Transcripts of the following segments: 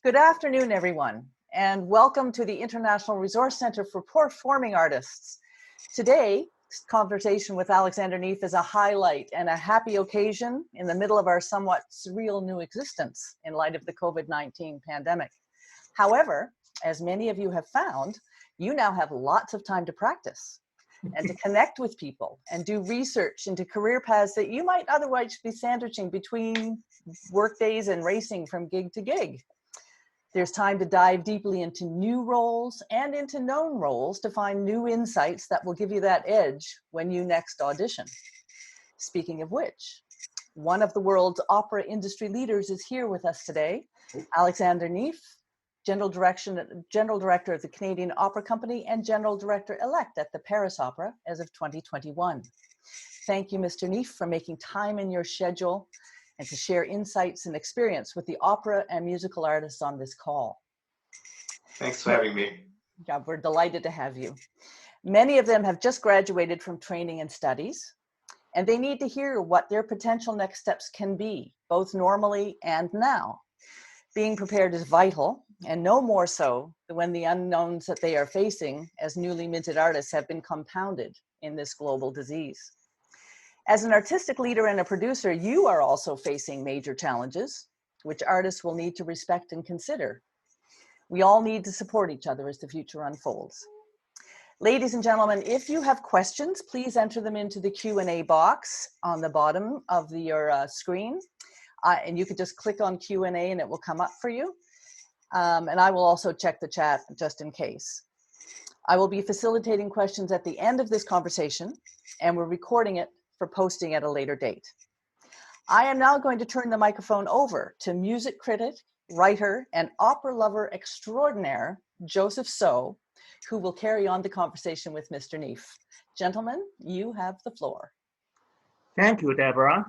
Good afternoon, everyone, and welcome to the International Resource Center for Performing Artists. Today's conversation with Alexander Neef is a highlight and a happy occasion in the middle of our somewhat surreal new existence in light of the COVID-19 pandemic. However, as many of you have found, you now have lots of time to practice and to connect with people and do research into career paths that you might otherwise be sandwiching between work days and racing from gig to gig. There's time to dive deeply into new roles and into known roles to find new insights that will give you that edge when you next audition. Speaking of which, one of the world's opera industry leaders is here with us today, Alexander Neef, General Director of the Canadian Opera Company and General Director-elect at the Paris Opera as of 2021. Thank you, Mr. Neef, for making time in your schedule and to share insights and experience with the opera and musical artists on this call. Thanks for having me. Yeah, we're delighted to have you. Many of them have just graduated from training and studies, and they need to hear what their potential next steps can be, both normally and now. Being prepared is vital, and no more so when the unknowns that they are facing as newly minted artists have been compounded in this global disease. As an artistic leader and a producer, you are also facing major challenges, which artists will need to respect and consider. We all need to support each other as the future unfolds. Ladies and gentlemen, if you have questions, please enter them into the Q&A box on the bottom of your screen. And you could just click on Q&A and it will come up for you. And I will also check the chat just in case. I will be facilitating questions at the end of this conversation, and we're recording it for posting at a later date. I am now going to turn the microphone over to music critic, writer, and opera lover extraordinaire, Joseph So, who will carry on the conversation with Mr. Neef. Gentlemen, you have the floor. Thank you, Debra.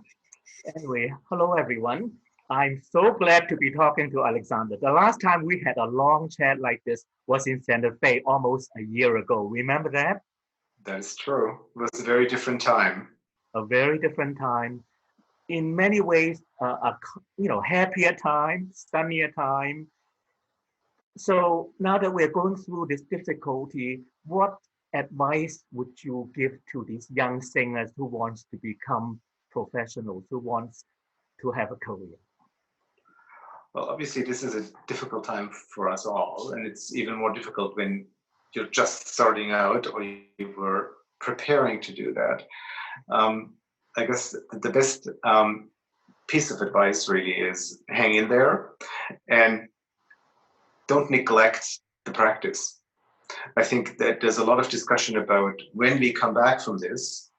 Anyway, hello, everyone. I'm so glad to be talking to Alexander. The last time we had a long chat like this was in Santa Fe almost a year ago. Remember that? That is true. It was a very different time. A very different time. In many ways, happier time, sunnier time. So now that we're going through this difficulty, what advice would you give to these young singers who wants to become professionals, who wants to have a career? Well, obviously, this is a difficult time for us all, and it's even more difficult when you're just starting out or you were preparing to do that. I guess the best piece of advice really is hang in there and don't neglect the practice. I think that there's a lot of discussion about when we come back from this,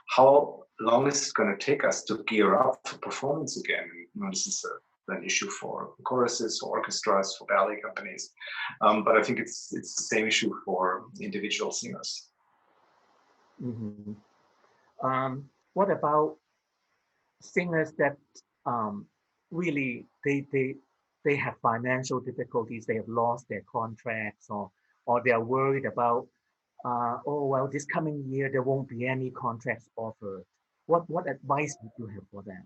how long is it going to take us to gear up for performance again? This is an issue for choruses, for orchestras, for ballet companies, but I think it's the same issue for individual singers. Mm-hmm. What about singers that really they have financial difficulties, they have lost their contracts, or they are worried about this coming year there won't be any contracts offered. What advice would you have for them?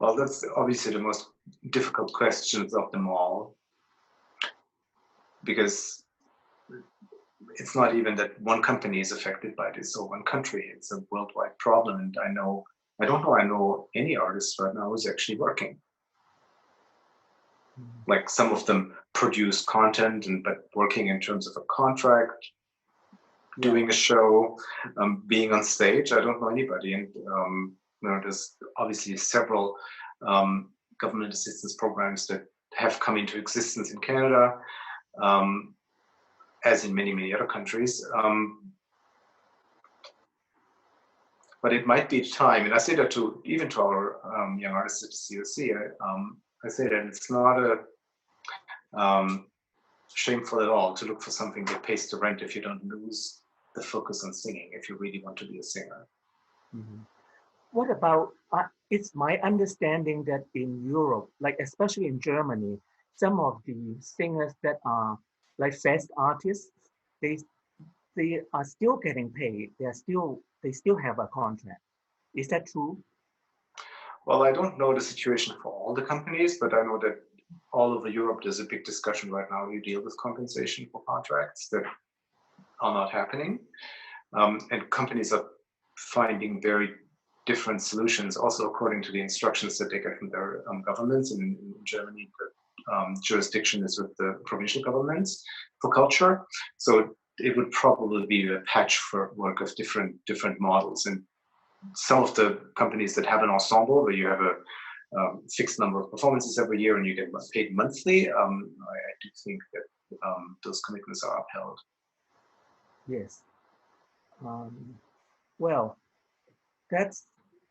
Well, that's obviously the most difficult questions of them all, because it's not even that one company is affected by this or one country. It's a worldwide problem, and I know any artist right now who's actually working. Like some of them produce content, but working in terms of a contract, doing a show, being on stage. I don't know anybody, and there's obviously several government assistance programs that have come into existence in Canada, as in many other countries. But it might be time, and I say that even to our young artists at the COC. I say that it's not shameful at all to look for something that pays the rent if you don't lose the focus on singing, if you really want to be a singer. Mm-hmm. What about, it's my understanding that in Europe, like especially in Germany, some of the singers that are like fest artists, they are still getting paid. They still have a contract. Is that true? Well, I don't know the situation for all the companies, but I know that all over Europe, there's a big discussion right now. You deal with compensation for contracts that are not happening. And companies are finding very different solutions, also according to the instructions that they get from their governments. In Germany, the jurisdiction is with the provincial governments for culture. So it would probably be a patchwork of different models. And some of the companies that have an ensemble where you have a fixed number of performances every year and you get paid monthly, I do think that those commitments are upheld. Yes. Well, that's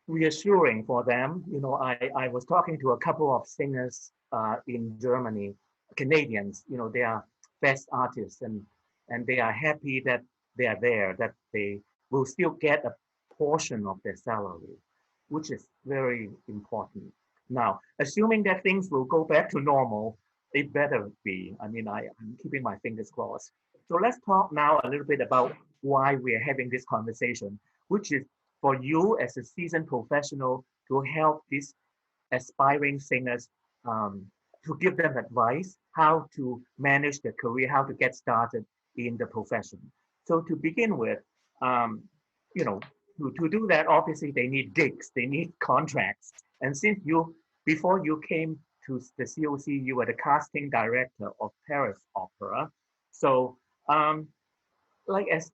reassuring for them. You know, I was talking to a couple of singers in Germany, Canadians. You know, they are best artists, and they are happy that they are there, that they will still get a portion of their salary, which is very important. Now, assuming that things will go back to normal, it better be. I mean, I'm keeping my fingers crossed. So let's talk now a little bit about why we are having this conversation, which is for you as a seasoned professional to help these aspiring singers, to give them advice how to manage their career, how to get started in the profession. So to begin with, you know, to do that, obviously they need gigs, they need contracts. And since before you came to the COC, you were the casting director of Paris Opera. So like as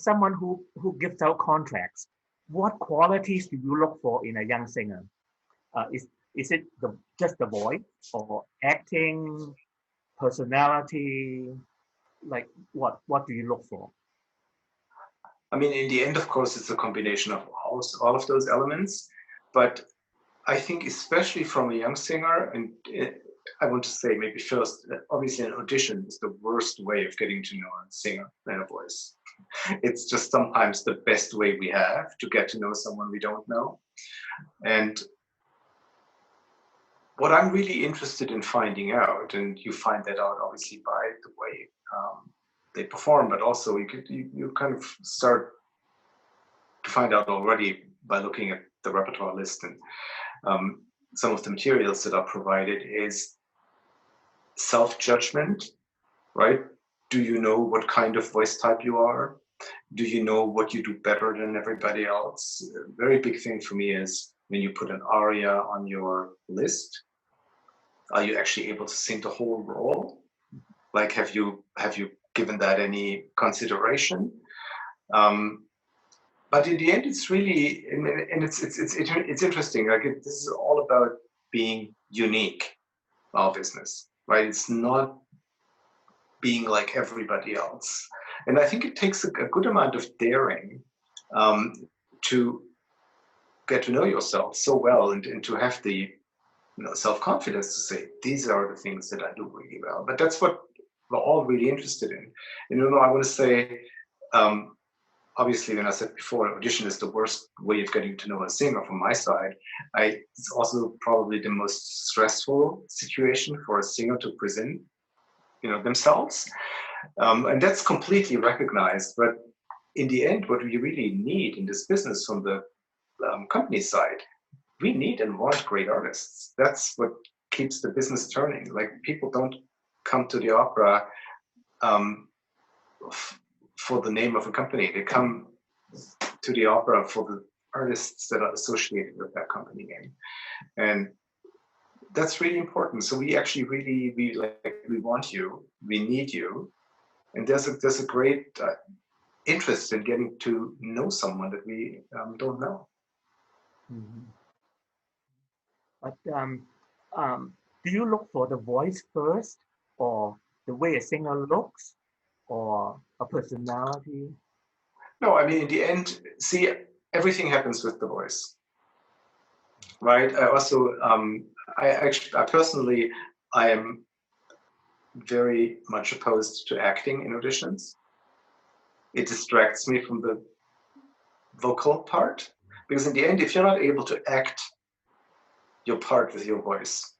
someone who gives out contracts, what qualities do you look for in a young singer? Is it just the voice, or acting, personality? Like what do you look for? I mean, in the end, of course, it's a combination of all of those elements. But I think especially from a young singer, and I want to say maybe first, obviously an audition is the worst way of getting to know a singer and a voice. It's just sometimes the best way we have to get to know someone we don't know. And what I'm really interested in finding out, and you find that out obviously by the way they perform, but also you kind of start to find out already by looking at the repertoire list and some of the materials that are provided, is self-judgment, right? Do you know what kind of voice type you are? Do you know what you do better than everybody else? A very big thing for me is when you put an aria on your list, are you actually able to sing the whole role? Like, have you given that any consideration? But in the end, it's really, and it's interesting. Like this is all about being unique, our business, right? It's not being like everybody else. And I think it takes a good amount of daring to get to know yourself so well, and to have the self-confidence to say, these are the things that I do really well. But that's what we're all really interested in. And I want to say, obviously, when I said before, audition is the worst way of getting to know a singer from my side. It's also probably the most stressful situation for a singer to present, themselves. And that's completely recognized. But in the end, what we really need in this business from the company side, we need and want great artists. That's what keeps the business turning. Like, people don't come to the opera for the name of a company. They come to the opera for the artists that are associated with that company name. And that's really important. So we actually we want you, we need you. And there's a great interest in getting to know someone that we don't know. Mm-hmm. But do you look for the voice first, or the way a singer looks, or a personality? No, I mean, in the end, see, everything happens with the voice, right? I also, I personally, I am very much opposed to acting in auditions. It distracts me from the vocal part, because in the end, if you're not able to act your part with your voice,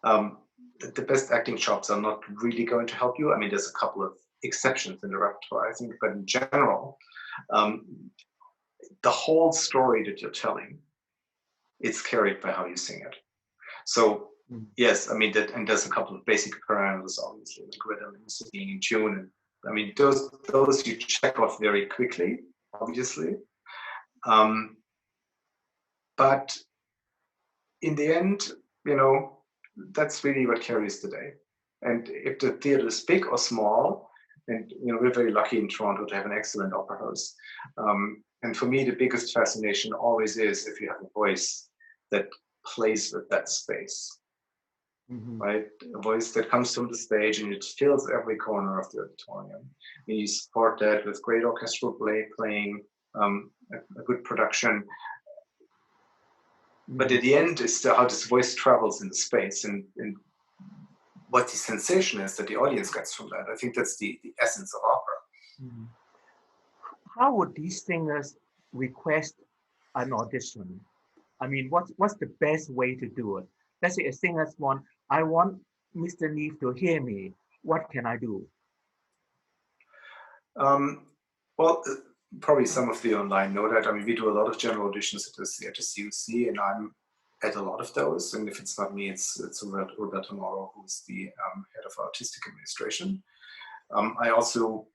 the best acting chops are not really going to help you. I mean, there's a couple of exceptions in the repertoire, I think, but in general, the whole story that you're telling it's carried by how you sing it. So yes, I mean that, and there's a couple of basic parameters, obviously, like rhythm and singing in tune. And I mean those you check off very quickly, obviously. But in the end, you know, that's really what carries the day. And if the theater is big or small, and you know, we're very lucky in Toronto to have an excellent opera house. And for me, the biggest fascination always is if you have a voice that plays with that space, right? A voice that comes from the stage and it fills every corner of the auditorium. And you support that with great orchestral playing, a good production. But at the end, it's how this voice travels in the space and what the sensation is that the audience gets from that. I think that's the essence of opera. How would these singers request an audition? I mean, what's the best way to do it? Let's say a singer's I want Mr. Neef to hear me. What can I do? Well, probably some of the online know that. I mean, we do a lot of general auditions at the CUC, and I'm at a lot of those. And if it's not me, it's Roberto Moro, who's the head of artistic administration. I also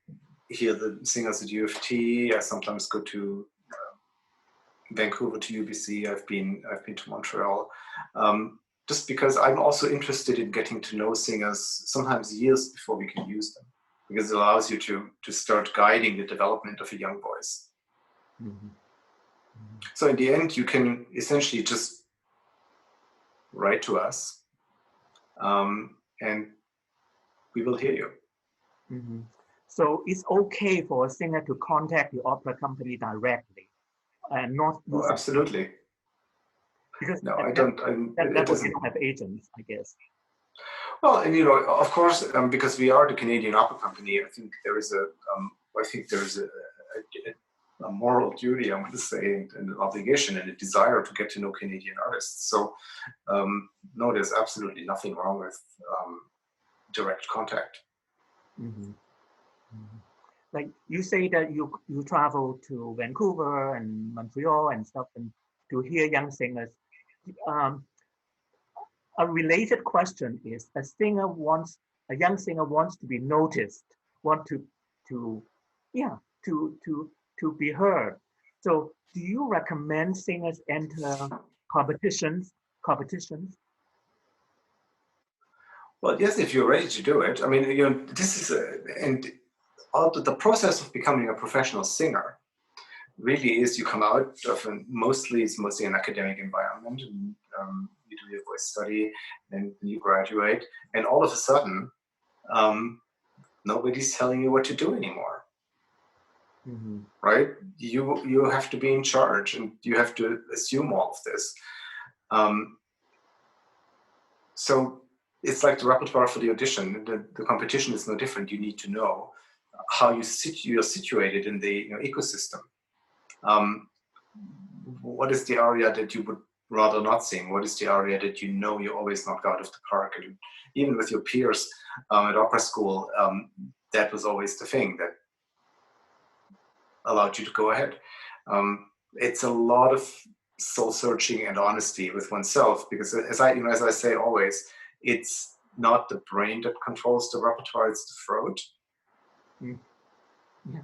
hear the singers at U of T. I sometimes go to Vancouver, to UBC. I've been to Montreal. Just because I'm also interested in getting to know singers sometimes years before we can use them, because it allows you to start guiding the development of a young voice. So in the end, you can essentially just write to us, and we will hear you. So it's okay for a singer to contact the opera company directly, and not absolutely. Because no, I don't. That level you don't have agents, I guess. Well, and you know, of course, because we are the Canadian Opera Company, I think there is a moral duty, I'm going to say, and an obligation and a desire to get to know Canadian artists. So, no, there's absolutely nothing wrong with direct contact. Like you say that you travel to Vancouver and Montreal and stuff, and to hear young singers. A related question is: a young singer wants to be noticed, to be heard. So, do you recommend singers enter competitions? Well, yes, if you're ready to do it. I mean, you know, this is the process of becoming a professional singer really is you come out of mostly an academic environment, and you do your voice study, and you graduate, and all of a sudden, nobody's telling you what to do anymore. Right? You have to be in charge, and you have to assume all of this. So it's like the repertoire for the audition. The competition is no different. You need to know how you're situated in the ecosystem. What is the aria that you would rather not sing? What is the aria that you always knock out of the park? And even with your peers at opera school, that was always the thing that allowed you to go ahead. It's a lot of soul searching and honesty with oneself, because as I say always, it's not the brain that controls the repertoire, it's the throat. Yeah.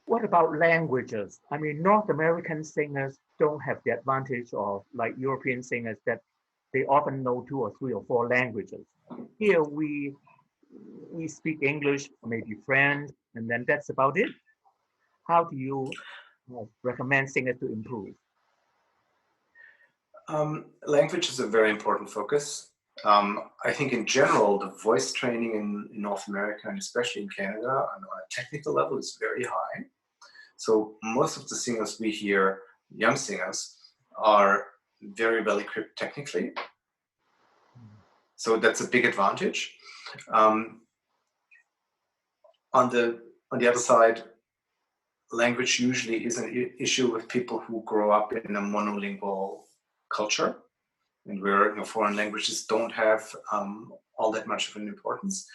What about languages? I mean, North American singers don't have the advantage of like European singers that they often know 2 or 3 or 4 languages. Here we speak English, maybe French, and then that's about it. How do you recommend singers to improve? Language is a very important focus. I think in general, the voice training in North America, and especially in Canada, on a technical level is very high. So most of the singers we hear, young singers, are very well equipped technically. So that's a big advantage. On the other side, language usually is an issue with people who grow up in a monolingual culture, and where foreign languages don't have all that much of an importance.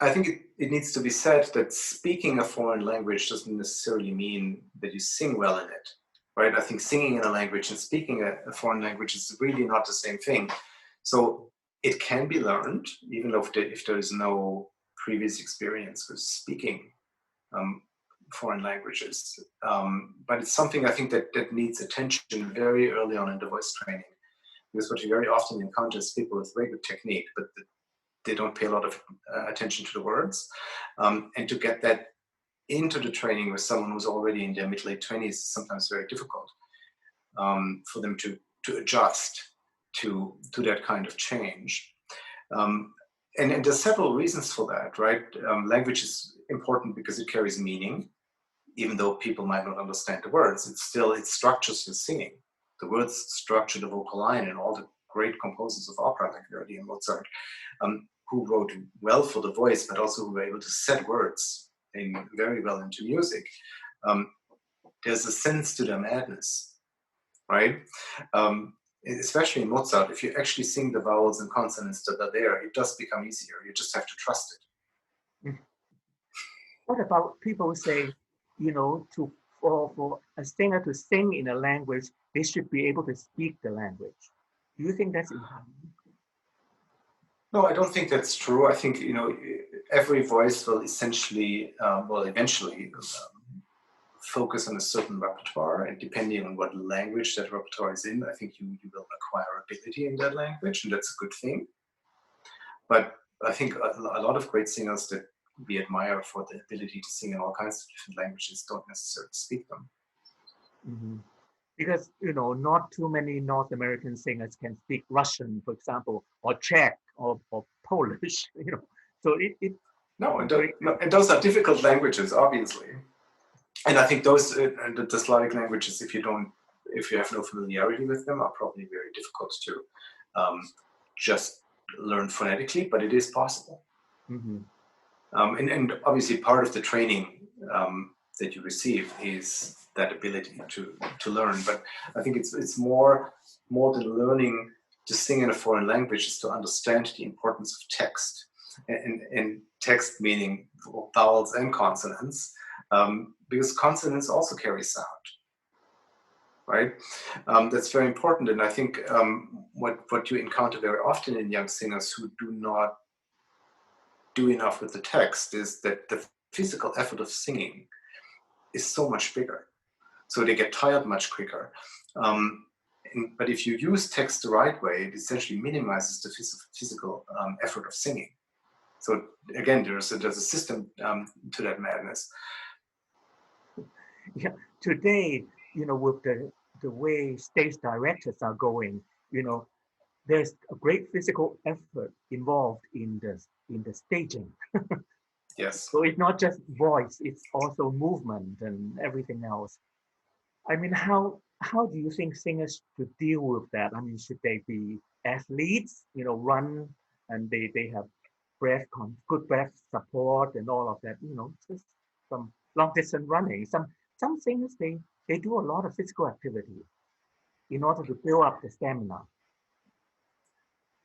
I think it needs to be said that speaking a foreign language doesn't necessarily mean that you sing well in it, right? I think singing in a language and speaking a foreign language is really not the same thing. So it can be learned, even if there is no previous experience with speaking foreign languages. But it's something I think that needs attention very early on in the voice training. Because what you very often encounter is people with very good technique, but they don't pay a lot of attention to the words. And to get that into the training with someone who's already in their mid-late 20s is sometimes very difficult for them to adjust to that kind of change. And there's several reasons for that, right? Language is important because it carries meaning. Even though people might not understand the words, it structures your singing. The words structure the vocal line, and all the great composers of opera like Verdi and Mozart, who wrote well for the voice, but also who were able to set words very well into music. There's a sense to their madness, right? Especially in Mozart, if you actually sing the vowels and consonants that are there, it does become easier. You just have to trust it. What about people say, for a singer to sing in a language, they should be able to speak the language? Do you think that's important? No, I don't think that's true. I think, every voice will eventually focus on a certain repertoire, and depending on what language that repertoire is in, I think you will acquire ability in that language, and that's a good thing. But I think a lot of great singers that we admire for the ability to sing in all kinds of different languages don't necessarily speak them. Mm-hmm. Because, not too many North American singers can speak Russian, for example, or Czech or Polish, So and those are difficult languages, obviously. And I think those, the Slavic languages, if you have no familiarity with them, are probably very difficult to just learn phonetically, but it is possible. Mm-hmm. And obviously part of the training that you receive is that ability to learn. But I think it's more than learning to sing in a foreign language, is to understand the importance of text. And text meaning vowels and consonants, because consonants also carry sound, right? That's very important. And I think what you encounter very often in young singers who do not do enough with the text is that the physical effort of singing is so much bigger. So they get tired much quicker. But if you use text the right way, it essentially minimizes the physical effort of singing. So again, there's a system to that madness. Yeah, today, with the way stage directors are going, there's a great physical effort involved in the staging. Yes. So it's not just voice; it's also movement and everything else. I mean, how do you think singers should deal with that? I mean, should they be athletes, run and they have good breath support and all of that, just some long distance running. Some singers, they do a lot of physical activity in order to build up the stamina.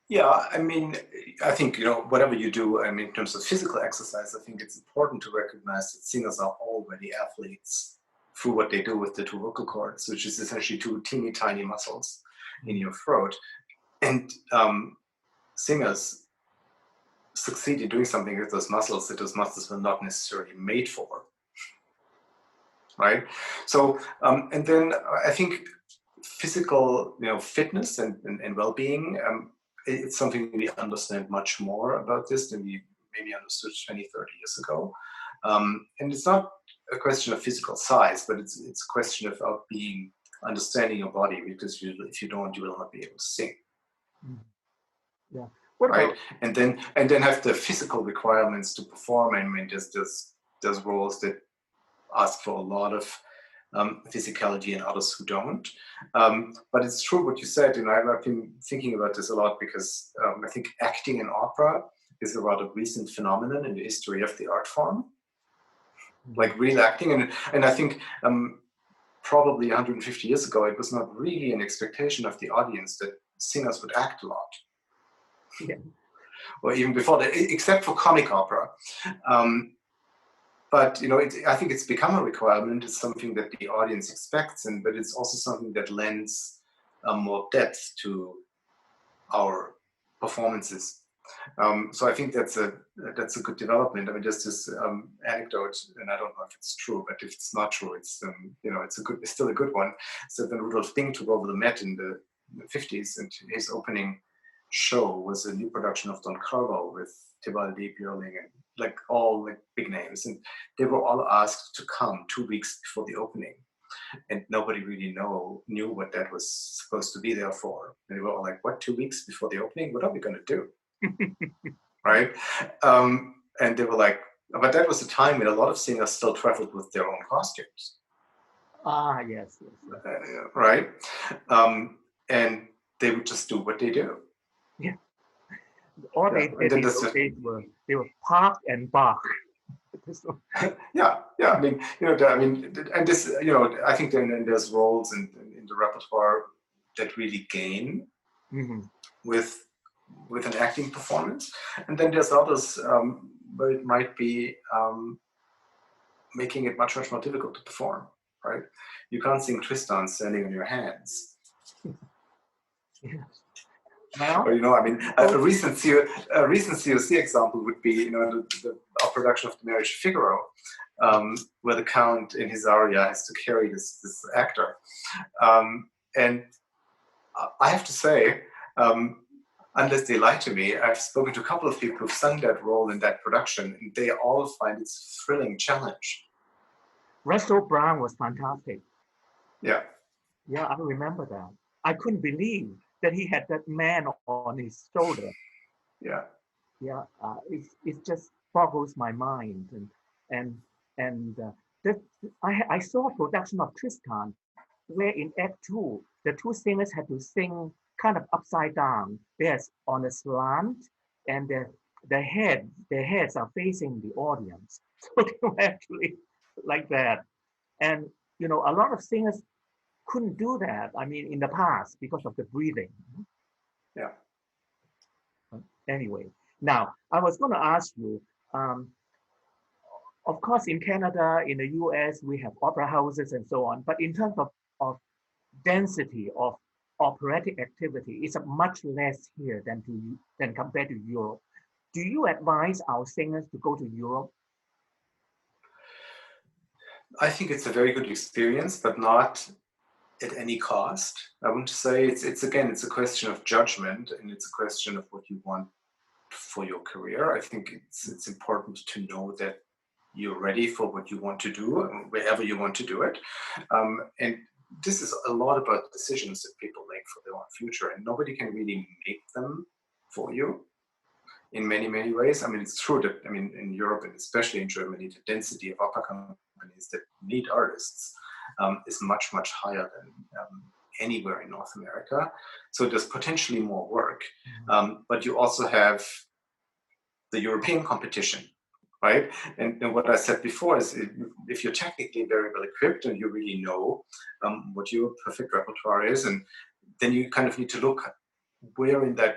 Yeah, I mean, I think, whatever you do, in terms of physical exercise, I think it's important to recognize that singers are already athletes through what they do with the two vocal cords, which is essentially two teeny tiny muscles in your throat. And singers succeed in doing something with those muscles that those muscles were not necessarily made for, right? So, and then I think physical, fitness and well-being, it's something we understand much more about this than we maybe understood 20, 30 years ago. And it's not a question of physical size, but it's a question of understanding your body, because if you don't, you will not be able to sing. Yeah. Right, and then have the physical requirements to perform. I mean, there's roles that ask for a lot of physicality and others who don't. But it's true what you said, and I've been thinking about this a lot, because I think acting in opera is a rather recent phenomenon in the history of the art form, like real acting. And I think probably 150 years ago, it was not really an expectation of the audience that singers would act a lot. Yeah. Or even before that, except for comic opera. but you know, I think it's become a requirement. It's something that the audience expects, but it's also something that lends more depth to our performances. So I think that's a good development. I mean, there's this anecdote, and I don't know if it's true, but if it's not true, it's you know, it's still a good one. So when Rudolf Ding took over the Met in the 50s, and his opening show was a new production of Don Carlo with Tebaldi, Björling, and like all like big names, and they were all asked to come 2 weeks before the opening. And nobody really knew what that was supposed to be there for. And they were all like, what, 2 weeks before the opening? What are we going to do? Right? And they were like, but that was a time when a lot of singers still traveled with their own costumes. Ah, yes. Right? And they would just do what they do. Yeah. All they did in those days they were park and bark. yeah. I mean, you know, and this, you know, I think then there's roles in the repertoire that really gain with an acting performance, and then there's others where it might be making it much more difficult to perform. Right? You can't sing Tristan standing on your hands. Yes. Well, or, you know, I mean, a recent COC example would be, you know, our production of The Marriage of Figaro, where the Count in his aria has to carry this actor. And I have to say, unless they lie to me, I've spoken to a couple of people who've sung that role in that production, and they all find it a thrilling challenge. Russell Brown was fantastic. Yeah, I remember that. I couldn't believe that he had that man on his shoulder. Yeah. It just boggles my mind, and I saw a production of Tristan where in Act 2 the two singers had to sing kind of upside down. They're on a slant, and their heads are facing the audience. So they were actually like that, and you know, a lot of singers couldn't do that. I mean, in the past because of the breathing. Yeah. Anyway, now I was going to ask you. Of course, in Canada, in the US, we have opera houses and so on. But in terms of density of operatic activity, it's much less here than compared to Europe. Do you advise our singers to go to Europe? I think it's a very good experience, but not at any cost. I want to say it's a question of judgment, and it's a question of what you want for your career. I think it's important to know that you're ready for what you want to do, wherever you want to do it. And this is a lot about decisions that people make for their own future, and nobody can really make them for you in many, many ways. I mean, it's true that, I mean, in Europe and especially in Germany, the density of opera companies that need artists is much, much higher than anywhere in North America. So there's potentially more work, but you also have the European competition, right? And what I said before is if you're technically very well equipped and you really know what your perfect repertoire is, and then you kind of need to look where in that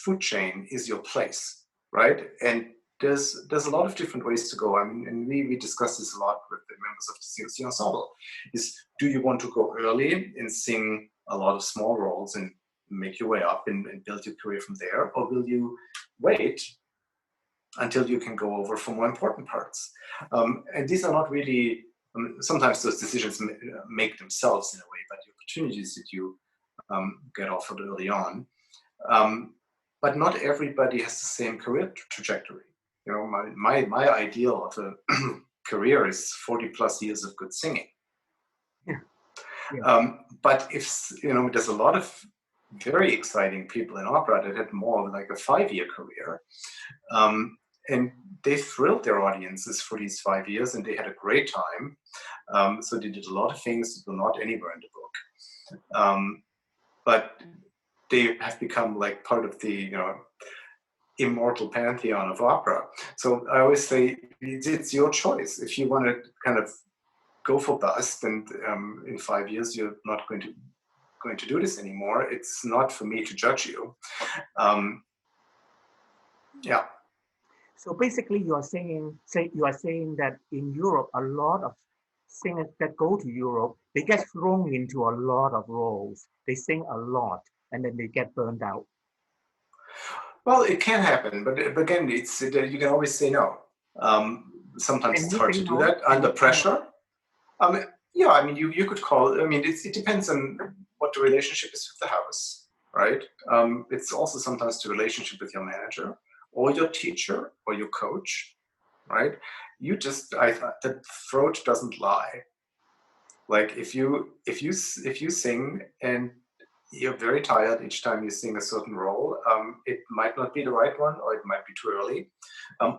food chain is your place, right? And there's a lot of different ways to go. I mean, and we discuss this a lot with the members of the COC ensemble, is do you want to go early and sing a lot of small roles and make your way up and build your career from there, or will you wait until you can go over for more important parts? And these are not really, sometimes those decisions make themselves in a way, but the opportunities that you get offered early on. But not everybody has the same career trajectory. You know, my ideal of a career is 40 plus years of good singing. But if, you know, there's a lot of very exciting people in opera that had more like a 5-year career. And they thrilled their audiences for these 5 years, and they had a great time. So they did a lot of things that were not anywhere in the book. But they have become like part of the, you know, immortal pantheon of opera. So I always say it's your choice. If you want to kind of go for bust, and in 5 years you're not going to do this anymore, it's not for me to judge you. Yeah. So basically, you are saying that in Europe, a lot of singers that go to Europe, they get thrown into a lot of roles. They sing a lot, and then they get burned out. Well, it can happen, but again, you can always say no. Sometimes Can it's you hard say to do no? that Can under you say no? pressure. Yeah, I mean, you could call. I mean, it depends on what the relationship is with the house, right? It's also sometimes the relationship with your manager or your teacher or your coach, right? The throat doesn't lie. Like if you sing and you're very tired each time you sing a certain role, it might not be the right one, or it might be too early,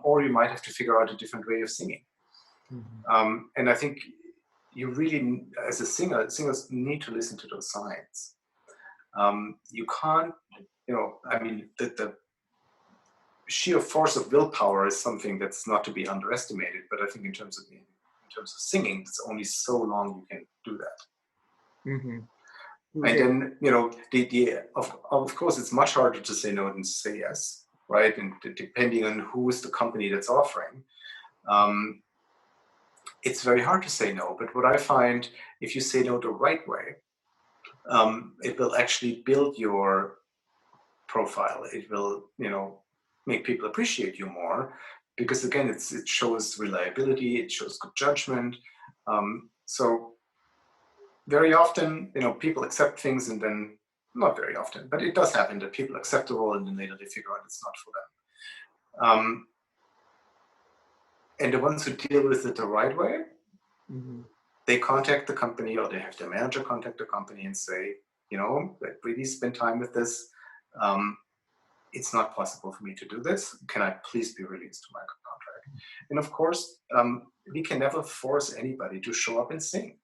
or you might have to figure out a different way of singing. Mm-hmm. And I think you really, as a singer, singers need to listen to those signs. You can't, I mean, the sheer force of willpower is something that's not to be underestimated. But I think in terms of singing, it's only so long you can do that. Mm-hmm. And then, of course, it's much harder to say no than to say yes, right? And depending on who is the company that's offering, it's very hard to say no. But what I find, if you say no the right way, it will actually build your profile. It will, make people appreciate you more, because again, it shows reliability, it shows good judgment. So very often, people accept things, and then, not very often, but it does happen that people accept the role and then later they figure out it's not for them. And the ones who deal with it the right way, Mm-hmm. they contact the company, or they have their manager contact the company and say, I really spend time with this. It's not possible for me to do this. Can I please be released from my contract? And of course, we can never force anybody to show up and sing.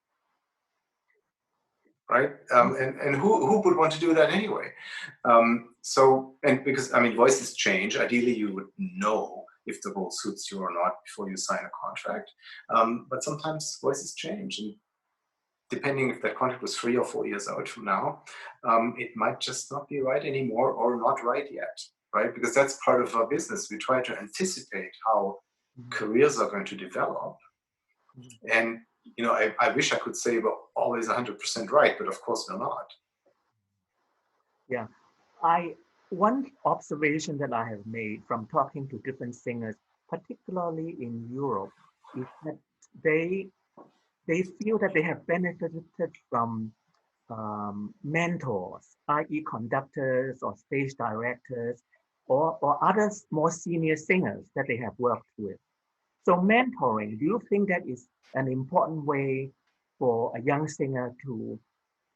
Right? And who would want to do that anyway? And because, I mean, voices change. Ideally, you would know if the role suits you or not before you sign a contract. But sometimes voices change. And depending if that contract was 3 or 4 years out from now, it might just not be right anymore, or not right yet, right? Because that's part of our business. We try to anticipate how careers are going to develop. And I wish I could say we're always 100% right, but of course we're not. Yeah, one observation that I have made from talking to different singers, particularly in Europe, is that they feel that they have benefited from mentors, i.e. conductors or stage directors, or other more senior singers that they have worked with. So mentoring, do you think that is an important way for a young singer to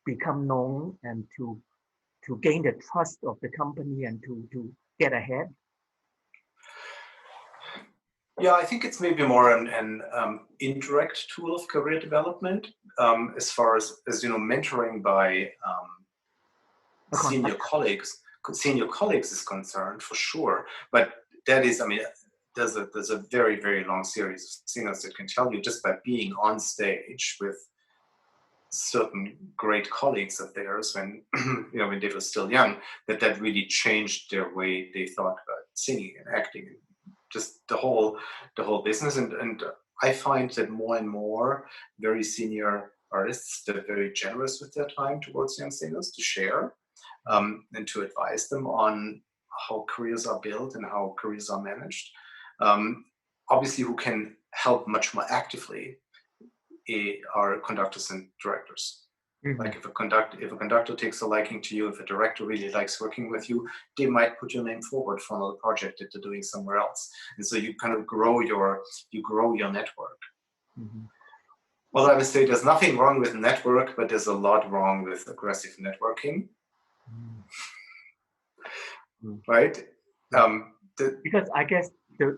become known and to gain the trust of the company and to get ahead? Yeah, I think it's maybe more an indirect tool of career development, as far as mentoring by senior colleagues is concerned, for sure. But that is, I mean, there's a very, very long series of singers that can tell you, just by being on stage with certain great colleagues of theirs when when they were still young, that really changed their way they thought about singing and acting, and just the whole business. And I find that more and more very senior artists, they're very generous with their time towards young singers to share, and to advise them on how careers are built and how careers are managed. Obviously, who can help much more actively are conductors and directors. Mm-hmm. Like if a conductor takes a liking to you, if a director really likes working with you, they might put your name forward for another project that they're doing somewhere else. And so you kind of grow your network. Mm-hmm. Well, I would say there's nothing wrong with network, but there's a lot wrong with aggressive networking. Mm-hmm. Right? Because I guess the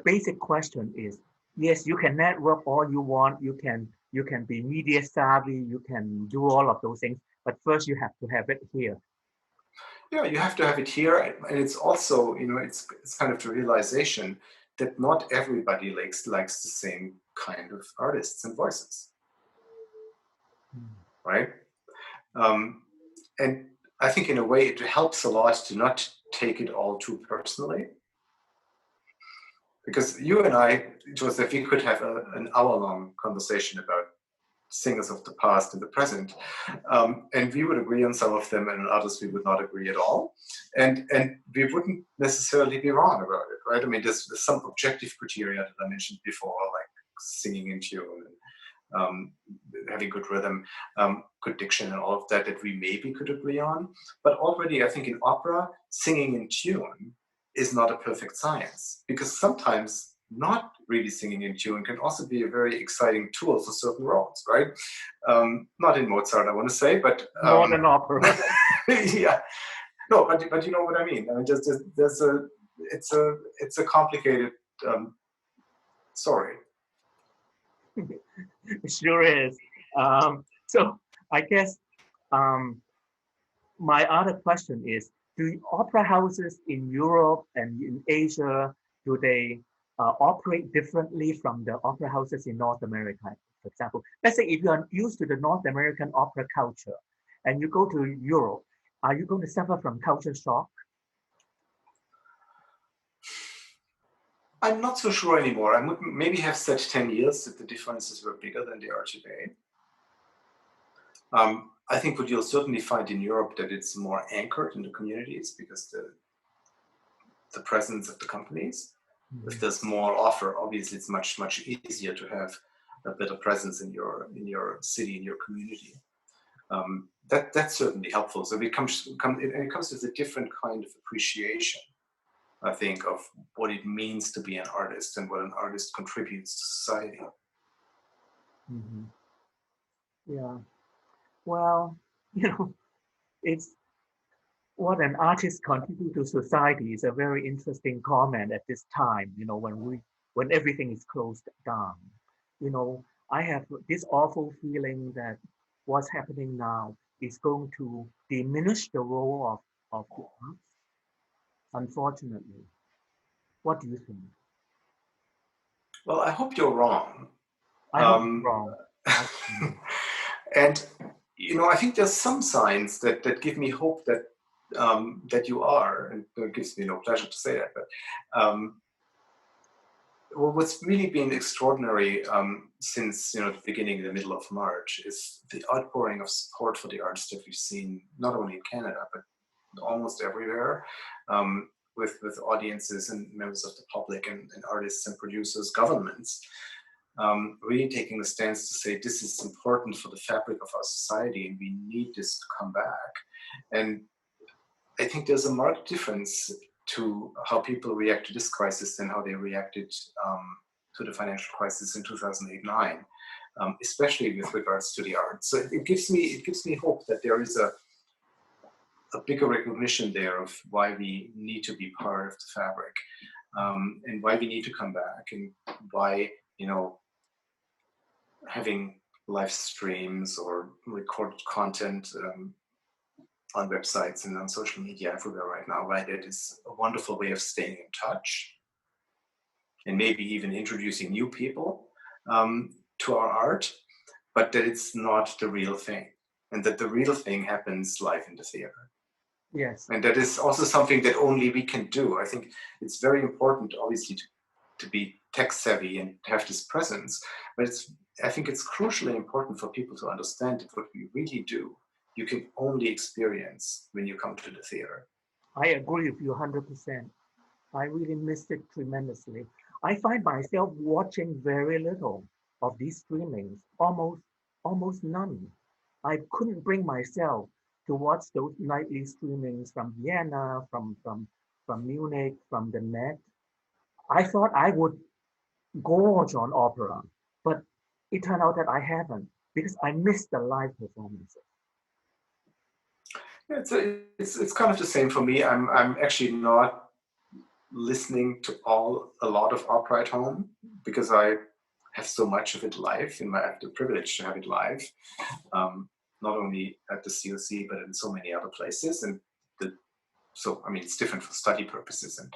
basic question is, yes, you can network all you want. You can be media savvy. You can do all of those things. But first, you have to have it here. Yeah, you have to have it here, and it's also, it's kind of the realization that not everybody likes the same kind of artists and voices, right? And I think in a way it helps a lot to not take it all too personally. because you and I, it was if we could have an hour-long conversation about singers of the past and the present, and we would agree on some of them, and on others we would not agree at all, and we wouldn't necessarily be wrong about it, right? I mean, there's some objective criteria that I mentioned before, like singing in tune, and having good rhythm, good diction, and all of that we maybe could agree on. But already, I think in opera, singing in tune is not a perfect science, because sometimes not really singing in tune can also be a very exciting tool for certain roles, right? Not in Mozart, I want to say, but modern opera. yeah, no, but you know what I mean. I mean, it's a complicated story. It sure is. So I guess my other question is, do opera houses in Europe and in Asia, do they operate differently from the opera houses in North America? For example, let's say if you are used to the North American opera culture and you go to Europe, are you going to suffer from culture shock? I'm not so sure anymore. I would maybe have said 10 years that the differences were bigger than they are today. I think what you'll certainly find in Europe that it's more anchored in the communities because the presence of the companies. Mm-hmm. If there's more offer, obviously it's much easier to have a better presence in your city, in your community. That's certainly helpful. So it comes with a different kind of appreciation, I think, of what it means to be an artist and what an artist contributes to society. Mm-hmm. Yeah. Well, it's what an artist contributes to society is a very interesting comment at this time, when everything is closed down. I have this awful feeling that what's happening now is going to diminish the role of the arts, unfortunately. What do you think? Well, I hope you're wrong. I hope you're wrong. And I think there's some signs that give me hope that that you are, and it gives me no pleasure to say that. But what's really been extraordinary since the beginning, the middle of March, is the outpouring of support for the arts that we've seen not only in Canada but almost everywhere, with audiences and members of the public and artists and producers, governments. Really taking a stance to say this is important for the fabric of our society and we need this to come back. And I think there's a marked difference to how people react to this crisis than how they reacted to the financial crisis in 2008-9, especially with regards to the arts. So it gives me hope that there is a bigger recognition there of why we need to be part of the fabric, and why we need to come back, and why having live streams or recorded content on websites and on social media everywhere right now, why that is a wonderful way of staying in touch and maybe even introducing new people to our art, but that it's not the real thing, and that the real thing happens live in the theater. Yes. And that is also something that only we can do. I think it's very important, obviously, to be tech savvy and have this presence, but I think it's crucially important for people to understand that what we really do, you can only experience when you come to the theater. I agree with you 100%. I really missed it tremendously. I find myself watching very little of these streamings, almost none. I couldn't bring myself to watch those nightly streamings from Vienna, from Munich, from the Met. I thought I would gorge on opera, but it turned out that I haven't, because I missed the live performances. It's kind of the same for me. I'm actually not listening to a lot of opera at home because I have so much of it live, and I have the privilege to have it live, not only at the COC but in so many other places. And so I mean, it's different for study purposes, and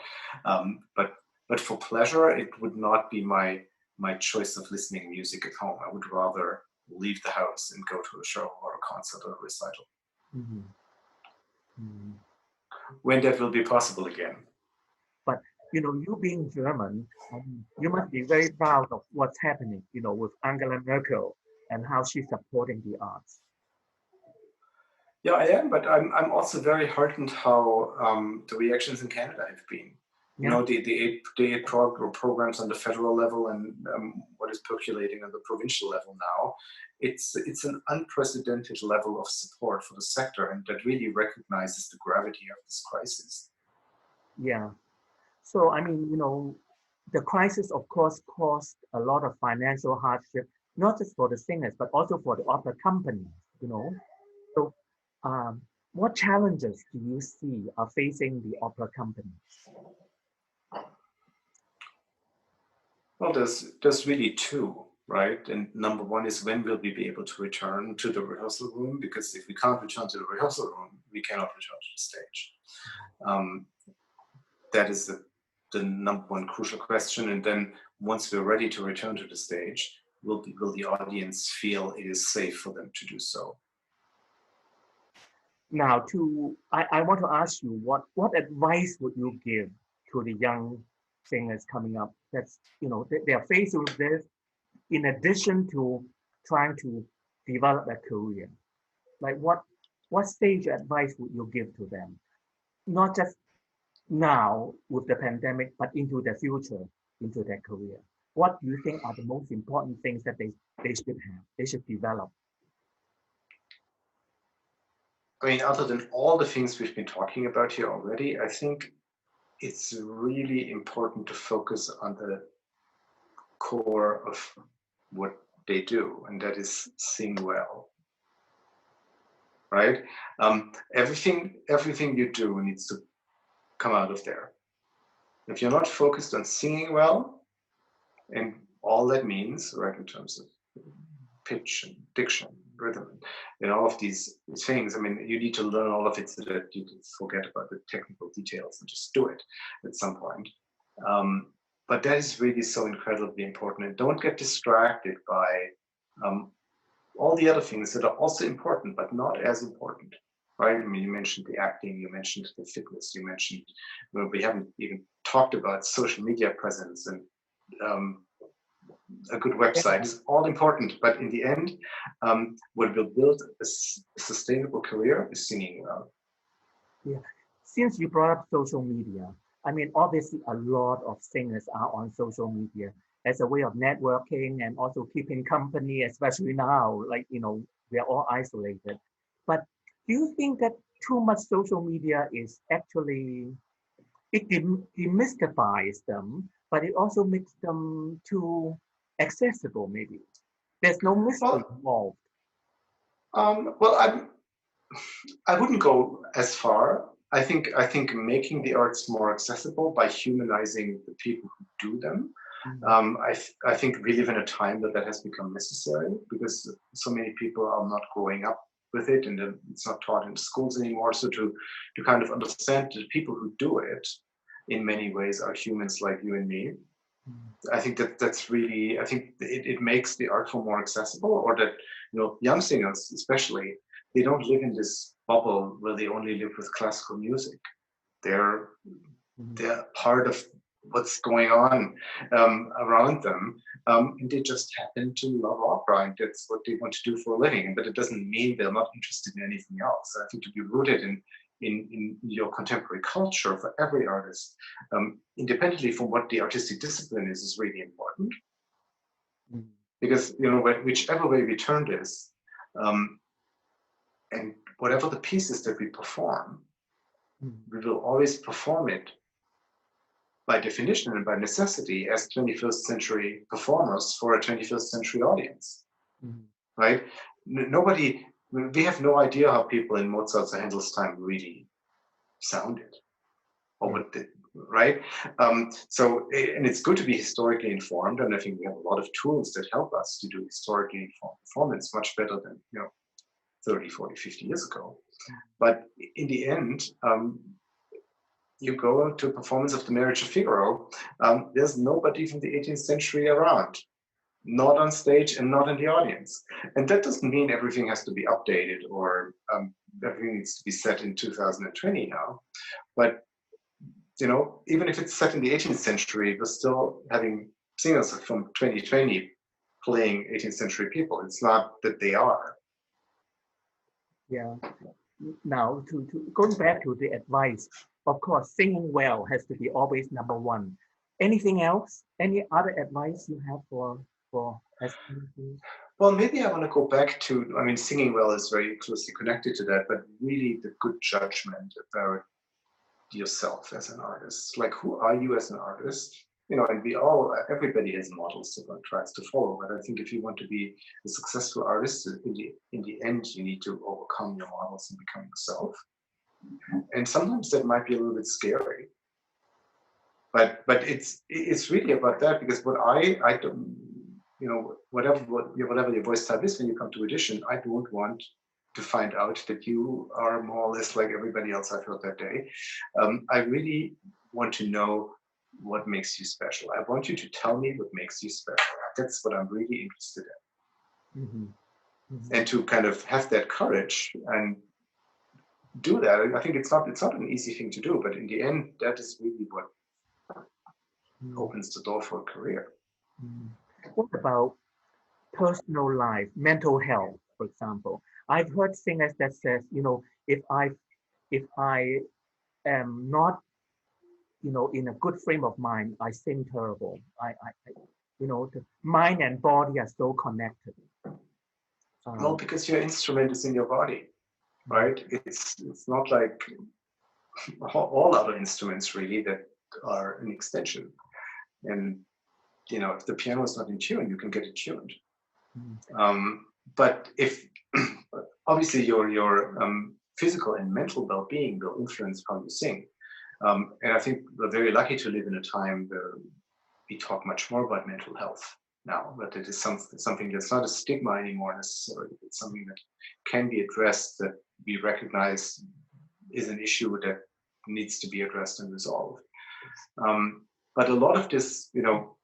but for pleasure, it would not be my choice of listening music at home. I would rather leave the house and go to a show or a concert or a recital. Mm-hmm. Mm-hmm. When that will be possible again. But you being German, you must be very proud of what's happening, with Angela Merkel and how she's supporting the arts. Yeah, I am, but I'm also very heartened how the reactions in Canada have been. Yeah. The eight programs on the federal level and what is percolating on the provincial level now, it's an unprecedented level of support for the sector, and that really recognizes the gravity of this crisis. Yeah. So, I mean, the crisis, of course, caused a lot of financial hardship, not just for the singers, but also for the opera companies, So, what challenges do you see are facing the opera companies? Well, there's really two, right? And number one is, when will we be able to return to the rehearsal room? Because if we can't return to the rehearsal room, we cannot return to the stage. That is the number one crucial question. And then once we're ready to return to the stage, will the audience feel it is safe for them to do so? Now, I want to ask you, what advice would you give to the young singers coming up? That's, they are faced with this, in addition to trying to develop a career. Like what stage advice would you give to them? Not just now with the pandemic, but into the future, into their career. What do you think are the most important things that they should develop? I mean, other than all the things we've been talking about here already, I think it's really important to focus on the core of what they do, and that is sing well. Right? Everything you do needs to come out of there. If you're not focused on singing well, and all that means, right, in terms of pitch and diction, rhythm, all of these things, I mean, you need to learn all of it so that you can forget about the technical details and just do it at some point. But that is really so incredibly important. And don't get distracted by all the other things that are also important, but not as important, right? I mean, you mentioned the acting, you mentioned the fitness, you mentioned, we haven't even talked about social media presence, and a good website is all important. But in the end, what will build a sustainable career is singing well. Yeah. Since you brought up social media, I mean, obviously a lot of singers are on social media as a way of networking and also keeping company, especially now, like, we are all isolated. But do you think that too much social media is actually, it demystifies them, but it also makes them too accessible, maybe? There's no mystery involved. Well, I wouldn't go as far. I think making the arts more accessible by humanizing the people who do them. I think we live in a time that has become necessary, because so many people are not growing up with it, and it's not taught in schools anymore. So to kind of understand the people who do it in many ways are humans like you and me. I think that's really, I think it makes the art form more accessible, or that, young singers especially, they don't live in this bubble where they only live with classical music. They're part of what's going on around them, and they just happen to love opera, and that's what they want to do for a living. But it doesn't mean they're not interested in anything else. I think to be rooted in your contemporary culture for every artist, independently from what the artistic discipline is really important. Because whichever way we turn this, and whatever the pieces that we perform, we will always perform it by definition and by necessity as 21st century performers for a 21st century audience, right? We have no idea how people in Mozart's or Handel's time really sounded, or what did, right? So, and it's good to be historically informed, and I think we have a lot of tools that help us to do historically informed performance much better than 30, 40, 50 years ago. But in the end, you go to a performance of The Marriage of Figaro, there's nobody from the 18th century around, not on stage and not in the audience. And that doesn't mean everything has to be updated, or everything needs to be set in 2020 now. But you know, even if it's set in the 18th century, we're still having singers from 2020 playing 18th century people. It's not that they are. Yeah. Now, to going back to the advice, of course, singing well has to be always number one. Anything else? Any other advice you have for aspiring? Well, maybe I want to go back to, I mean, singing well is very closely connected to that, but really the good judgment about yourself as an artist. Like, who are you as an artist? You know, and everybody has models that one tries to follow. But I think if you want to be a successful artist, in the end, you need to overcome your models and become yourself. And sometimes that might be a little bit scary. But it's really about that, because what I don't, you know, whatever your voice type is when you come to audition, I don't want to find out that you are more or less like everybody else I've heard that day. I really want to know what makes you special. I want you to tell me what makes you special. That's what I'm really interested in. Mm-hmm. Mm-hmm. And to kind of have that courage and do that. I think it's not an easy thing to do, but in the end, that is really what opens the door for a career. Mm-hmm. What about personal life, mental health, for example? I've heard singers that says, you know, if I am not, you know, in a good frame of mind, I sing terrible. I you know, the mind and body are so connected. Well, because your instrument is in your body, right? It's not like all other instruments really that are an extension. And you know, if the piano is not in tune, you can get it tuned. But if obviously your physical and mental well-being will influence how you sing. And I think we're very lucky to live in a time where we talk much more about mental health now, but it is something that's not a stigma anymore necessarily. It's something that can be addressed, that we recognize is an issue that needs to be addressed and resolved. But a lot of this, you know,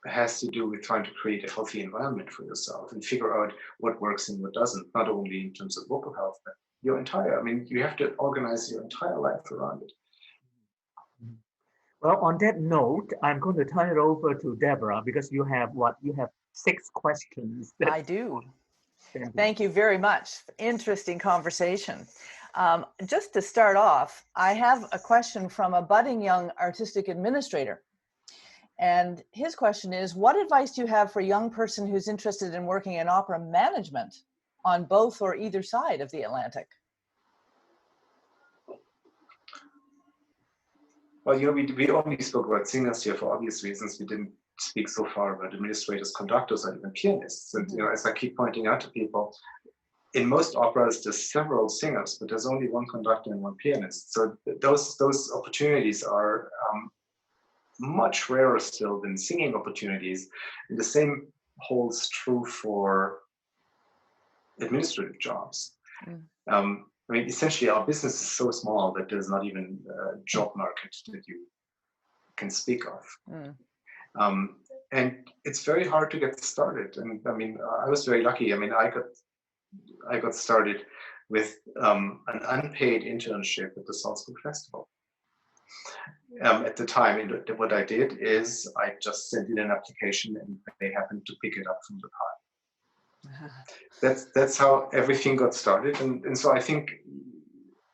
has to do with trying to create a healthy environment for yourself and figure out what works and what doesn't, not only in terms of vocal health, but your entire, I mean, you have to organize your entire life around it. Well, on that note, I'm going to turn it over to Debra, because you have 6 questions. I do. Thank you very much. Interesting conversation. Just to start off, I have a question from a budding young artistic administrator. And his question is, what advice do you have for a young person who's interested in working in opera management on both or either side of the Atlantic? Well, you know, we only spoke about singers here for obvious reasons. We didn't speak so far about administrators, conductors, and even pianists. And, you know, as I keep pointing out to people, in most operas, there's several singers, but there's only one conductor and one pianist. So those opportunities are much rarer still than singing opportunities. And the same holds true for administrative jobs. I mean, essentially, our business is so small that there's not even a job market that you can speak of. And it's very hard to get started. And I mean, I was very lucky. I mean, I got started with an unpaid internship at the Salzburg Festival. At the time, and what I did is I just sent in an application, and they happened to pick it up from the pile. That's how everything got started, and so I think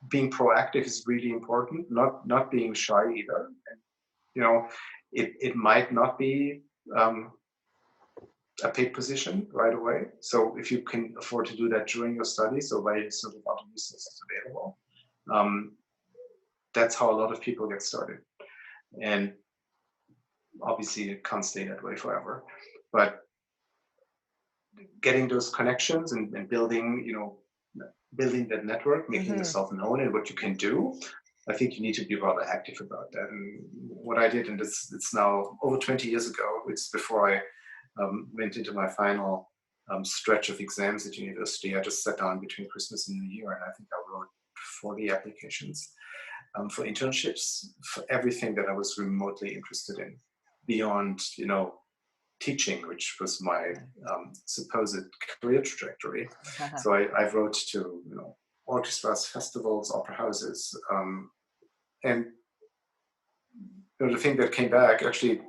being proactive is really important. Not being shy either. And, you know, it might not be a paid position right away. So if you can afford to do that during your studies or by sort of other resources available, that's how a lot of people get started. And obviously it can't stay that way forever, but getting those connections and building, you know, building that network, making yourself known and what you can do, I think you need to be rather active about that. And what I did, and it's now over 20 years ago, it's before I went into my final stretch of exams at university. I just sat down between Christmas and New Year, and I think I wrote 40 applications for internships, for everything that I was remotely interested in, beyond, you know, teaching, which was my supposed career trajectory. So I wrote to, you know, orchestras, festivals, opera houses. And the thing that came back, actually,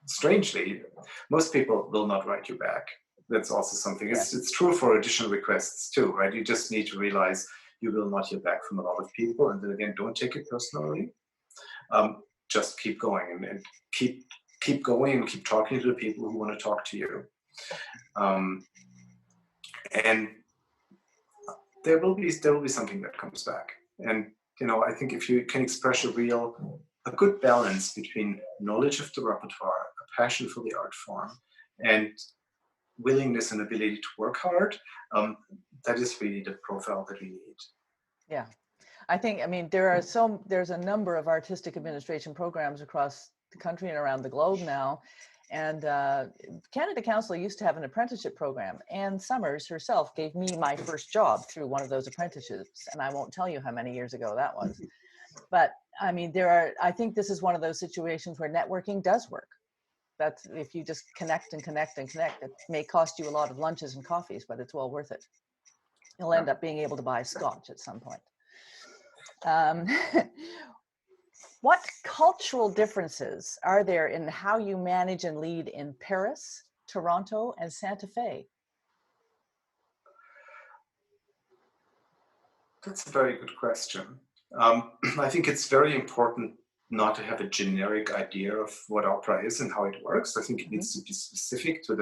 strangely, most people will not write you back. That's also something. Yes. It's true for audition requests too, right? You just need to realize you will not hear back from a lot of people. And then again, don't take it personally. Just keep going and keep going and keep talking to the people who want to talk to you. And there will be something that comes back. And I think if you can express a good balance between knowledge of the repertoire, a passion for the art form, and willingness and ability to work hard, that is really the profile that we need. Yeah. I think, there's a number of artistic administration programs across the country and around the globe now. And Canada Council used to have an apprenticeship program. Ann Summers herself gave me my first job through one of those apprenticeships. And I won't tell you how many years ago that was. But I think this is one of those situations where networking does work. That's if you just connect and connect and connect. It may cost you a lot of lunches and coffees, but it's well worth it. You'll end up being able to buy scotch at some point. What cultural differences are there in how you manage and lead in Paris, Toronto, and Santa Fe? That's a very good question. I think it's very important not to have a generic idea of what opera is and how it works. I think it needs to be specific to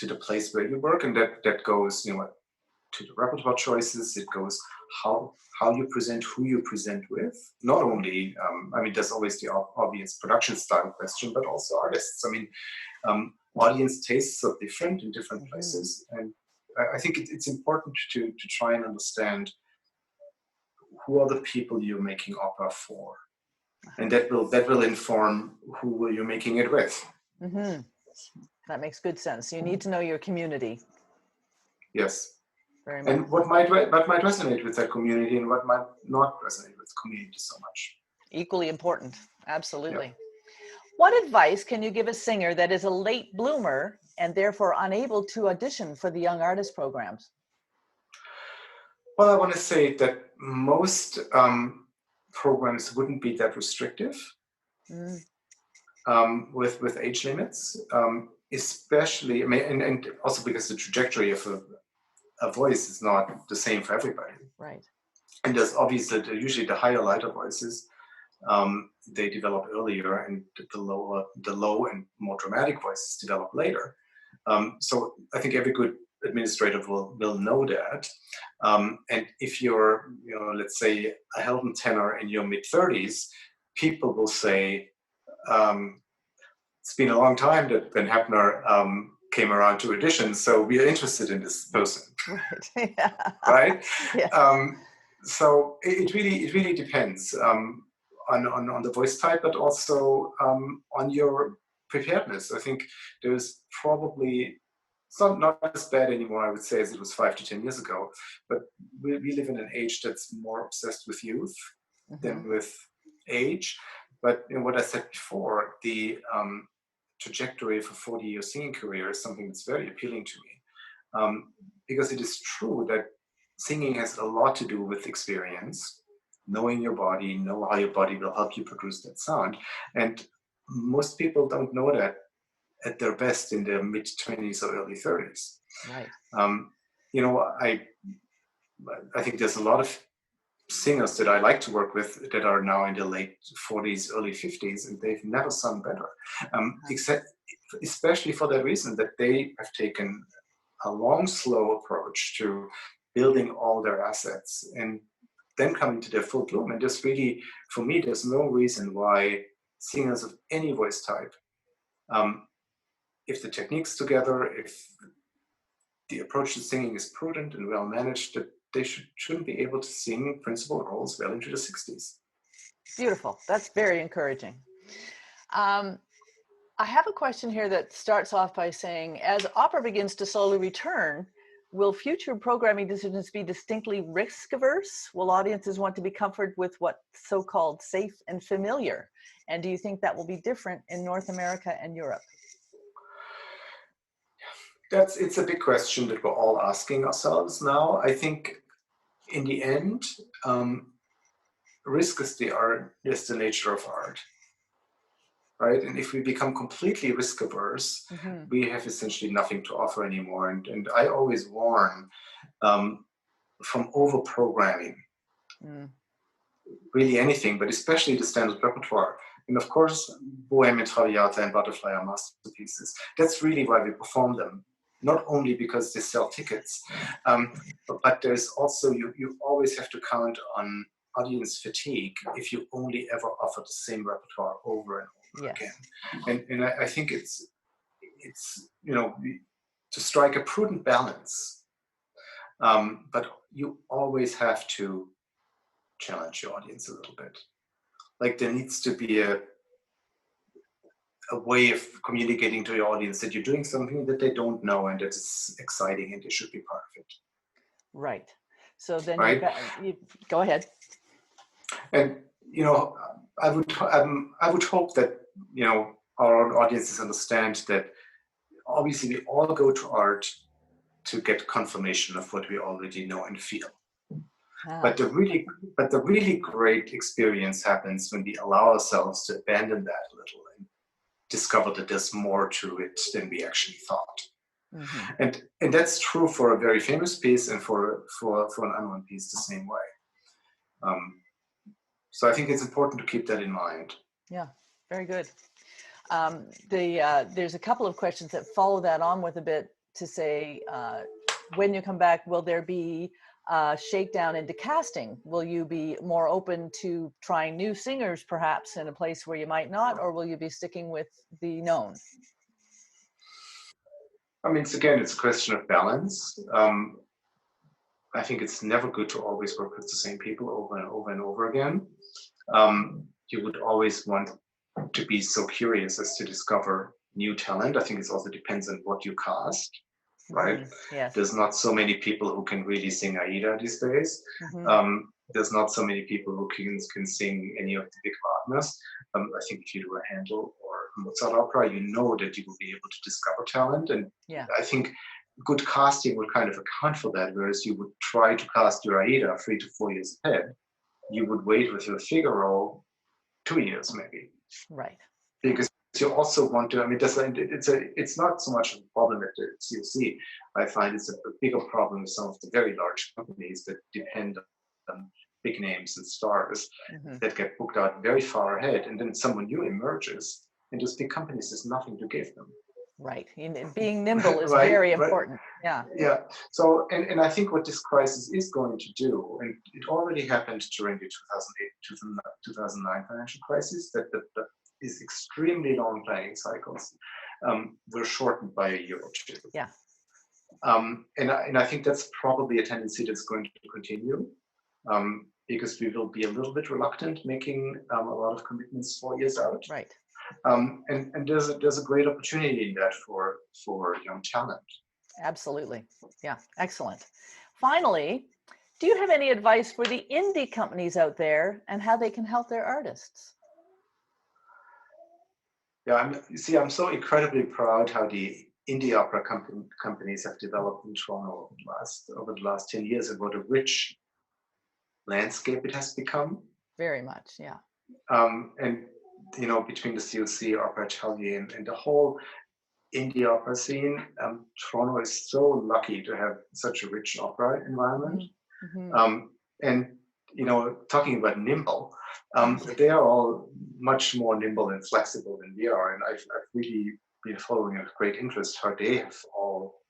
the place where you work, and that goes, to the repertoire choices. It goes how you present, who you present with. Not only, there's always the obvious production style question, but also artists. Audience tastes are different in different places, and I think it's important to try and understand who are the people you're making opera for, and that will inform who you're making it with. Mm-hmm. That makes good sense. You need to know your community. Yes. Very much. And what might resonate with that community and what might not resonate with the community so much. Equally important. Absolutely. Yeah. What advice can you give a singer that is a late bloomer and therefore unable to audition for the young artist programs? Well, I want to say that most programs wouldn't be that restrictive with age limits, especially, and also because the trajectory of a voice is not the same for everybody. Right. And there's obviously usually the higher, lighter voices, they develop earlier, and the low and more dramatic voices develop later. So I think every good administrator will know that. And if you're, let's say a Helden tenor in your mid-30s, people will say, it's been a long time that Ben Heppner came around to audition, so we are interested in this person. Right. Yeah. Right? Yeah. So it really depends on the voice type, but also on your preparedness. I think there's probably, it's not as bad anymore, I would say, as it was 5 to 10 years ago, but we live in an age that's more obsessed with youth than with age. But what I said before, the trajectory of a 40-year singing career is something that's very appealing to me, because it is true that singing has a lot to do with experience, knowing your body, know how your body will help you produce that sound. And most people don't know that at their best in their mid-20s or early 30s. Right. I think there's a lot of singers that I like to work with that are now in their late 40s, early 50s, and they've never sung better, especially for that reason that they have taken a long, slow approach to building all their assets and then coming to their full bloom. And there's really, for me, there's no reason why singers of any voice type, if the technique's together, if the approach to singing is prudent and well managed, that they shouldn't be able to sing principal roles well into the 60s. Beautiful. That's very encouraging. I have a question here that starts off by saying, as opera begins to slowly return, will future programming decisions be distinctly risk-averse? Will audiences want to be comforted with what's so-called safe and familiar? And do you think that will be different in North America and Europe? It's a big question that we're all asking ourselves now. I think in the end, risk is the nature of art, right? And if we become completely risk averse, we have essentially nothing to offer anymore. And I always warn from over programming. Really anything, but especially the standard repertoire. And of course, Bohème and Traviata and Butterfly are masterpieces. That's really why we perform them. Not only because they sell tickets, but there's also, you always have to count on audience fatigue if you only ever offer the same repertoire over and over again. And I think it's to strike a prudent balance, but you always have to challenge your audience a little bit. Like there needs to be a way of communicating to your audience that you're doing something that they don't know and that is exciting and they should be part of it. Right. So then you go ahead. And I would hope that our audiences understand that obviously we all go to art to get confirmation of what we already know and feel. But the really great experience happens when we allow ourselves to abandon that a little and discover that there's more to it than we actually thought. And that's true for a very famous piece and for an unknown piece the same way. So I think it's important to keep that in mind. Yeah, very good. There's a couple of questions that follow that on with a bit to say, when you come back, will there be shakedown into casting? Will you be more open to trying new singers perhaps in a place where you might not, or will you be sticking with the known? I mean, it's a question of balance. I think it's never good to always work with the same people over and over and over again. You would always want to be so curious as to discover new talent. I think it also depends on what you cast. Right? Yes. There's not so many people who can really sing Aida these days. There's not so many people who can sing any of the big Wagners. I think if you do a Handel or a Mozart opera, you know that you will be able to discover talent. And I think good casting would kind of account for that. Whereas you would try to cast your Aida 3 to 4 years ahead, you would wait with your Figaro 2 years maybe. Right. Because you also want to, I mean, it's not so much a problem at the COC. I find it's a bigger problem with some of the very large companies that depend on big names and stars that get booked out very far ahead, and then someone new emerges, and those big companies has nothing to give them. Right. And being nimble is very important. Yeah. Yeah. So, and I think what this crisis is going to do, and it already happened during the 2009 financial crisis, that these extremely long planning cycles were shortened by a year or two. Yeah. And I think that's probably a tendency that's going to continue, because we will be a little bit reluctant making a lot of commitments 4 years out. Right. And there's a great opportunity in that for young talent. Absolutely. Yeah. Excellent. Finally, do you have any advice for the indie companies out there and how they can help their artists? Yeah, I'm so incredibly proud how the indie opera companies have developed in Toronto over the last 10 years, and what a rich landscape it has become. Very much, yeah. And between the COC, Opera Atelier, and the whole indie opera scene, Toronto is so lucky to have such a rich opera environment. And talking about nimble, they are all much more nimble and flexible than we are, and I've really been following with great interest how they have all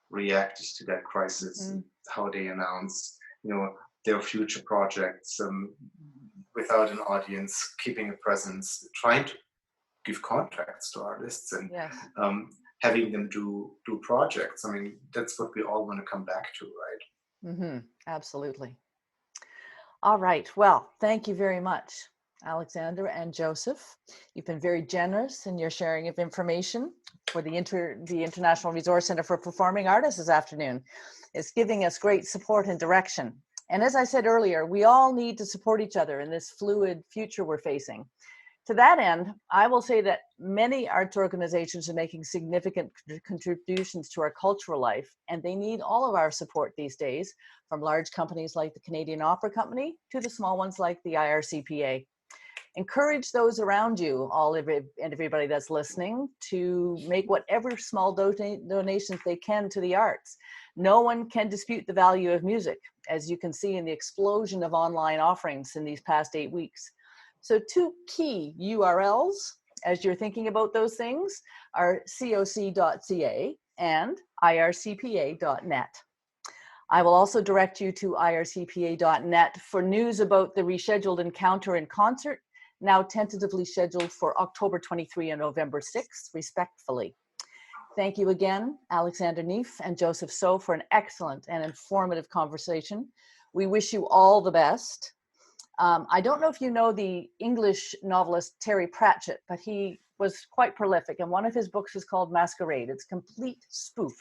reacted to that crisis, how they announce their future projects without an audience, keeping a presence, trying to give contracts to artists, and having them do projects. I mean, that's what we all want to come back to, right? Absolutely. All right. Well, thank you very much, Alexander and Joseph. You've been very generous in your sharing of information for the International Resource Center for Performing Artists this afternoon. It's giving us great support and direction. And as I said earlier, we all need to support each other in this fluid future we're facing. To that end, I will say that many arts organizations are making significant contributions to our cultural life, and they need all of our support these days, from large companies like the Canadian Opera Company to the small ones like the IRCPA. Encourage those around you, and everybody that's listening, to make whatever small donations they can to the arts. No one can dispute the value of music, as you can see in the explosion of online offerings in these past 8 weeks. So 2 key URLs, as you're thinking about those things, are coc.ca and ircpa.net. I will also direct you to ircpa.net for news about the rescheduled encounter in concert, now tentatively scheduled for October 23 and November 6th, respectively. Thank you again, Alexander Neef and Joseph So, for an excellent and informative conversation. We wish you all the best. I don't know if you know the English novelist Terry Pratchett, but he was quite prolific, and one of his books is called Masquerade. It's a complete spoof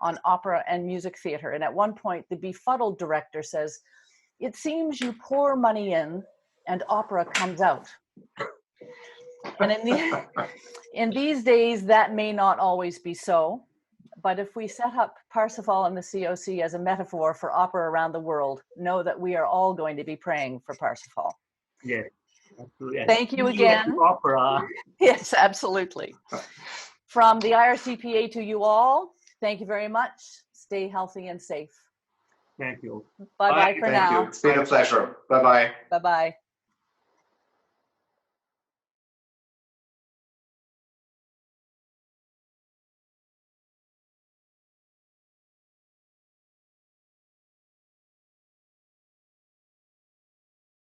on opera and music theater. And at one point, the befuddled director says, "It seems you pour money in and opera comes out." And in these days, that may not always be so. But if we set up Parsifal and the COC as a metaphor for opera around the world, know that we are all going to be praying for Parsifal. Yes, absolutely. Thank you again. Opera. Yes, absolutely. From the IRCPA to you all, thank you very much. Stay healthy and safe. Thank you. Bye-bye for now. Thank you. It's been a pleasure. Bye-bye. Bye-bye.